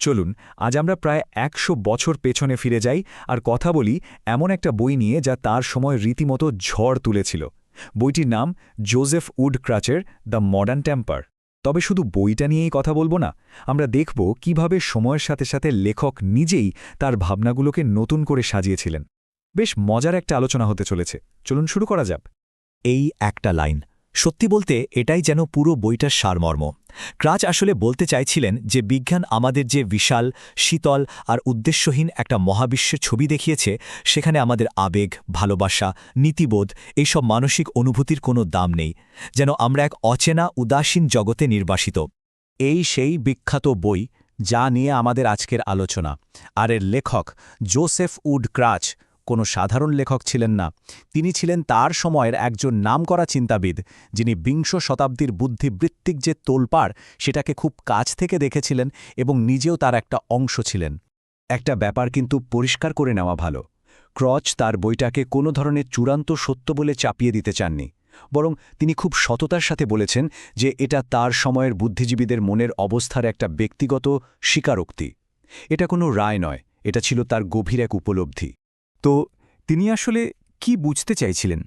চলুন আজ আমরা প্রায় ১০০ বছর পেছনে ফিরে যাই আর কথা বলি এমন একটা বই নিয়ে যা তার সময় রীতিমতো ঝড় তুলেছিল। বইটির নাম জোসেফ উডক্রাচের দ্য মডার্ন টেম্পার। তবে শুধু বইটা নিয়েই কথা বলবো না, আমরা দেখব কিভাবে সময়ের সাথে সাথে লেখক নিজেই তার ভাবনাগুলোকে নতুন করে সাজিয়েছিলেন। বেশ মজার একটা আলোচনা হতে চলেছে, চলুন শুরু করা যাক। এই একটা লাইন, সত্যি বলতে এটাই যেন পুরো বইটার সারমর্ম। ক্রাচ আসলে বলতে চাইছিলেন যে বিজ্ঞান আমাদের যে বিশাল, শীতল আর উদ্দেশ্যহীন একটা মহাবিশ্বের ছবি দেখিয়েছে, সেখানে আমাদের আবেগ, ভালোবাসা, নীতিবোধ, এইসব মানসিক অনুভূতির কোনো দাম নেই, যেন আমরা এক অচেনা উদাসীন জগতে নির্বাসিত। এই সেই বিখ্যাত বই যা নিয়ে আমাদের আজকের আলোচনা। আর এর লেখক জোসেফ উডক্রাচ কোনো সাধারণ লেখক ছিলেন না। তিনি ছিলেন তার সময়ের একজন নামকরা চিন্তাবিদ, যিনি বিংশ শতাব্দীর বুদ্ধিবৃত্তিক যে তোলপাড় সেটাকে খুব কাছ থেকে দেখেছিলেন এবং নিজেও তার একটা অংশ ছিলেন। একটা ব্যাপার কিন্তু পরিষ্কার করে নেওয়া ভালো, ক্রচ তার বইটাকে কোনো ধরনের চূড়ান্ত সত্য বলে চাপিয়ে দিতে চাননি, বরং তিনি খুব সততার সাথে বলেছেন যে এটা তার সময়ের বুদ্ধিজীবীদের মনের অবস্থার একটা ব্যক্তিগত স্বীকারোক্তি। এটা কোনো রায় নয়, এটা ছিল তার গভীর এক উপলব্ধি। তো তিনি আসলে কি বুঝতে চাইছিলেন?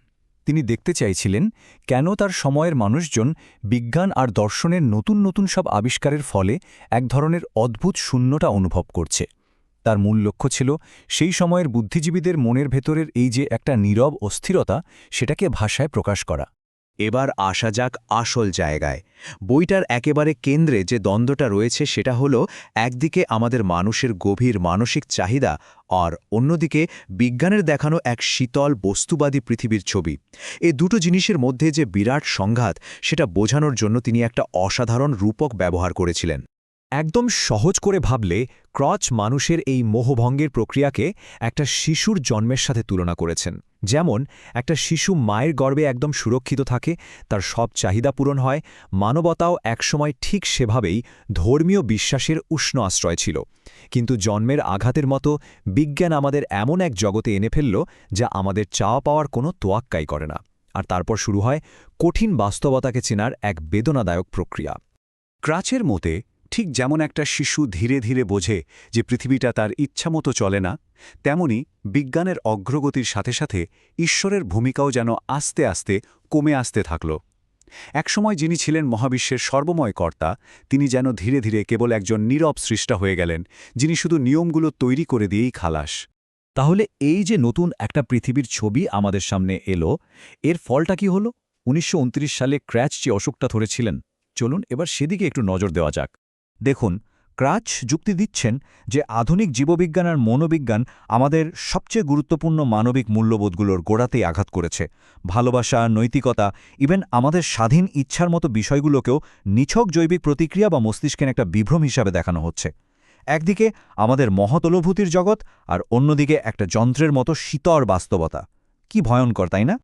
তিনি দেখতে চাইছিলেন কেন তার সময়ের মানুষজন বিজ্ঞান আর দর্শনের নতুন নতুন সব আবিষ্কারের ফলে এক ধরনের অদ্ভুত শূন্যতা অনুভব করছে। তার মূল লক্ষ্য ছিল সেই সময়ের বুদ্ধিজীবীদের মনের ভেতরের এই যে একটা নীরব অস্থিরতা, সেটাকে ভাষায় প্রকাশ করা। এবার আসা যাক আসল জায়গায়। বইটার একেবারে কেন্দ্রে যে দ্বন্দ্বটা রয়েছে সেটা হলো, একদিকে আমাদের মানুষের গভীর মানসিক চাহিদা আর অন্যদিকে বিজ্ঞানের দেখানো এক শীতল বস্তুবাদী পৃথিবীর ছবি। এ দুটো জিনিসের মধ্যে যে বিরাট সংঘাত, সেটা বোঝানোর জন্য তিনি একটা অসাধারণ রূপক ব্যবহার করেছিলেন। একদম সহজ করে ভাবলে ক্রচ মানুষের এই মোহভঙ্গের প্রক্রিয়াকে একটা শিশুর জন্মের সাথে তুলনা করেছেন। যেমন একটা শিশু মায়ের গর্ভে একদম সুরক্ষিত থাকে, তার সব চাহিদা পূরণ হয়, মানবতাও একসময় ঠিক সেভাবেই ধর্মীয় বিশ্বাসের উষ্ণ আশ্রয় ছিল। কিন্তু জন্মের আঘাতের মতো বিজ্ঞান আমাদের এমন এক জগতে এনে ফেলল যা আমাদের চাওয়া পাওয়ার কোনো তোয়াক্কাই করে না। আর তারপর শুরু হয় কঠিন বাস্তবতাকে চেনার এক বেদনাদায়ক প্রক্রিয়া। ক্রাচের মতে ঠিক যেমন একটা শিশু ধীরে ধীরে বোঝে যে পৃথিবীটা তার ইচ্ছামতো চলে না, তেমনি বিজ্ঞানের অগ্রগতির সাথে সাথে ঈশ্বরের ভূমিকাও যেন আস্তে আস্তে কমে আসতে থাকল। একসময় যিনি ছিলেন মহাবিশ্বের সর্বময় কর্তা, তিনি যেন ধীরে ধীরে কেবল একজন নীরব সৃষ্টা হয়ে গেলেন, যিনি শুধু নিয়মগুলো তৈরি করে দিয়েই খালাস। তাহলে এই যে নতুন একটা পৃথিবীর ছবি আমাদের সামনে এলো, এর ফলটা কি হলো? ১৯২৯ সালে ক্র্যাচ যে অসুখটা ধরেছিলেন, চলুন এবার সেদিকে একটু নজর দেওয়া যাক। দেখুন, ক্রাচ যুক্তি দিচ্ছেন যে আধুনিক জীববিজ্ঞান আর মনোবিজ্ঞান আমাদের সবচেয়ে গুরুত্বপূর্ণ মানবিক মূল্যবোধগুলোর গোড়াতেই আঘাত করেছে। ভালোবাসা, নৈতিকতা, ইভেন আমাদের স্বাধীন ইচ্ছার মতো বিষয়গুলোকেও নিছক জৈবিক প্রতিক্রিয়া বা মস্তিষ্কের একটা বিভ্রম হিসাবে দেখানো হচ্ছে। একদিকে আমাদের মহৎ অনুভূতির জগৎ, আর অন্যদিকে একটা যন্ত্রের মতো শীতল বাস্তবতা। কি ভয়ঙ্কর, তাই না?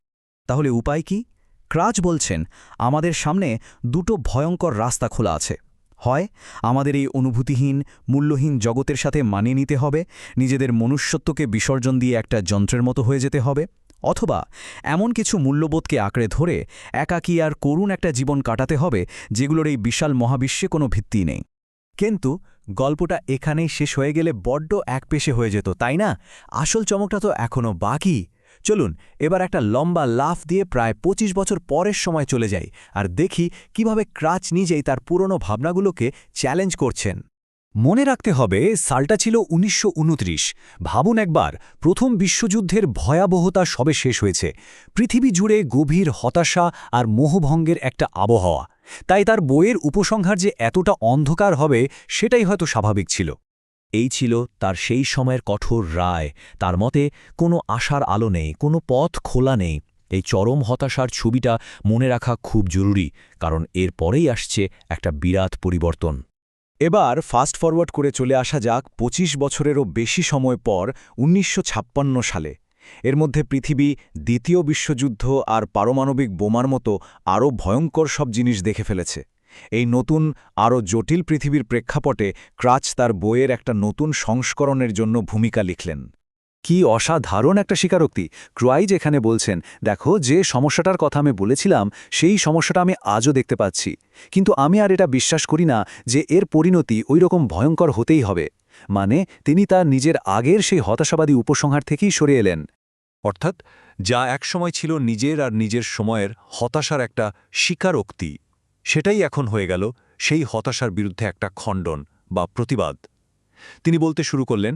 তাহলে উপায় কি? ক্রাচ বলছেন আমাদের সামনে দুটো ভয়ঙ্কর রাস্তা খোলা আছে। হয় আমাদের এই অনুভূতিহীন, মূল্যহীন জগতের সাথে মানিয়ে নিতে হবে, নিজেদের মনুষ্যত্বকে বিসর্জন দিয়ে একটা যন্ত্রের মতো হয়ে যেতে হবে, অথবা এমন কিছু মূল্যবোধকে আঁকড়ে ধরে একাকী আর করুণ একটা জীবন কাটাতে হবে যেগুলোর এই বিশাল মহাবিশ্বে কোনো ভিত্তি নেই। কিন্তু গল্পটা এখানেই শেষ হয়ে গেলে বড্ড একপেশে হয়ে যেত, তাই না? আসল চমকটা তো এখনও বাকি। চলুন এবার একটা লম্বা লাফ দিয়ে প্রায় ২৫ বছর পরের সময় চলে যাই আর দেখি কিভাবে ক্রাচ নিজেই তার পুরনো ভাবনাগুলোকে চ্যালেঞ্জ করছেন। মনে রাখতে হবে, সালটা ছিল ১৯২৯। ভাবুন একবার, প্রথম বিশ্বযুদ্ধের ভয়াবহতা সবে শেষ হয়েছে, পৃথিবী জুড়ে গভীর হতাশা আর মোহভঙ্গের একটা আবহাওয়া। তাই তার বইয়ের উপসংহার যে এতটা অন্ধকার হবে, সেটাই হয়তো স্বাভাবিক ছিল। এই ছিল তার সেই সময়ের কঠোর রায়। তার মতে কোনো আশার আলো নেই, কোনো পথ খোলা নেই। এই চরম হতাশার ছবিটা মনে রাখা খুব জরুরি, কারণ এর পরেই আসছে একটা বিরাট পরিবর্তন। এবার ফাস্ট ফরওয়ার্ড করে চলে আসা যাক ২৫ বছরেরও বেশি সময় পর ১৯৫৬ সালে। এর মধ্যে পৃথিবী দ্বিতীয় বিশ্বযুদ্ধ আর পারমাণবিক বোমার মতো আরও ভয়ঙ্কর সব জিনিস দেখে ফেলেছে। এই নতুন, আরও জটিল পৃথিবীর প্রেক্ষাপটে ক্রাচ তার বইয়ের একটা নতুন সংস্করণের জন্য ভূমিকা লিখলেন। কি অসাধারণ একটা স্বীকারোক্তি। ক্রোয়াইজ এখানে বলছেন, দেখো যে সমস্যাটার কথা আমি বলেছিলাম সেই সমস্যাটা আমি আজও দেখতে পাচ্ছি, কিন্তু আমি আর এটা বিশ্বাস করি না যে এর পরিণতি ওইরকম ভয়ঙ্কর হতেই হবে। মানে তিনি তার নিজের আগের সেই হতাশাবাদী উপসংহার থেকেই সরে এলেন। অর্থাৎ যা একসময় ছিল নিজের আর নিজের সময়ের হতাশার একটা স্বীকারোক্তি, সেটাই এখন হয়ে গেল সেই হতাশার বিরুদ্ধে একটা খণ্ডন বা প্রতিবাদ। তিনি বলতে শুরু করলেন,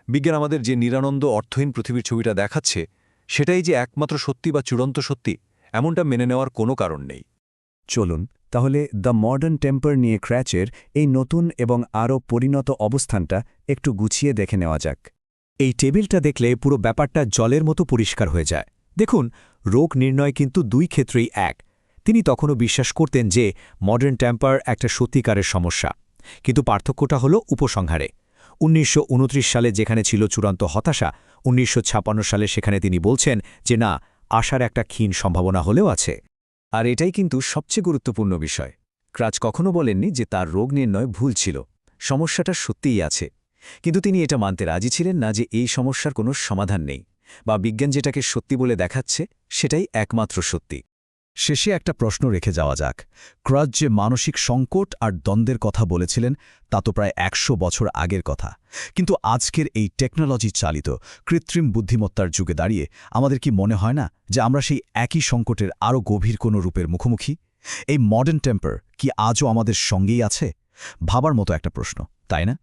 বিজ্ঞান আমাদের যে নিরানন্দ অর্থহীন পৃথিবীর ছবিটা দেখাচ্ছে, সেটাই যে একমাত্র সত্যি বা চূড়ান্ত সত্যি, এমনটা মেনে নেওয়ার কোনো কারণ নেই। চলুন তাহলে দ্য মডার্ন টেম্পার নিয়ে ক্র্যাচের এই নতুন এবং আরও পরিণত অবস্থানটা একটু গুছিয়ে দেখে নেওয়া যাক। এই টেবিলটা দেখলে পুরো ব্যাপারটা জলের মতো পরিষ্কার হয়ে যায়। দেখুন, রোগ নির্ণয় কিন্তু দুই ক্ষেত্রেই এক। তিনি তখনও বিশ্বাস করতেন যে মডার্ন টেম্পার একটা সত্যিকারের সমস্যা, কিন্তু পার্থক্যটা হলো উপসংহারে। ১৯২৯ সালে যেখানে ছিল চূড়ান্ত হতাশা, ১৯৫৬ সালে সেখানে তিনি বলছেন যে না, আশার একটা ক্ষীণ সম্ভাবনা হলেও আছে। আর এটাই কিন্তু সবচেয়ে গুরুত্বপূর্ণ বিষয়। ক্রাচ কখনো বলেননি যে তার রোগ নির্ণয় ভুল ছিল, সমস্যাটা সত্যিই আছে। কিন্তু তিনি এটা মানতে রাজি ছিলেন না যে এই সমস্যার কোনো সমাধান নেই, বা বিজ্ঞান যেটাকে সত্যি বলে দেখাচ্ছে সেটাই একমাত্র সত্যি। শেষে একটা প্রশ্ন রেখে যাওয়া যাক। ক্রাচ যে মানসিক সংকট আর দ্বন্দ্বের কথা বলেছিলেন তা তো প্রায় ১০০ বছর আগের কথা, কিন্তু আজকের এই টেকনোলজি চালিত কৃত্রিম বুদ্ধিমত্তার যুগে দাঁড়িয়ে আমাদের কি মনে হয় না যে আমরা সেই একই সংকটের আরও গভীর কোনো রূপের মুখোমুখি? এই মডার্ন টেম্পার কি আজও আমাদের সঙ্গেই আছে? ভাবার মতো একটা প্রশ্ন, তাই না?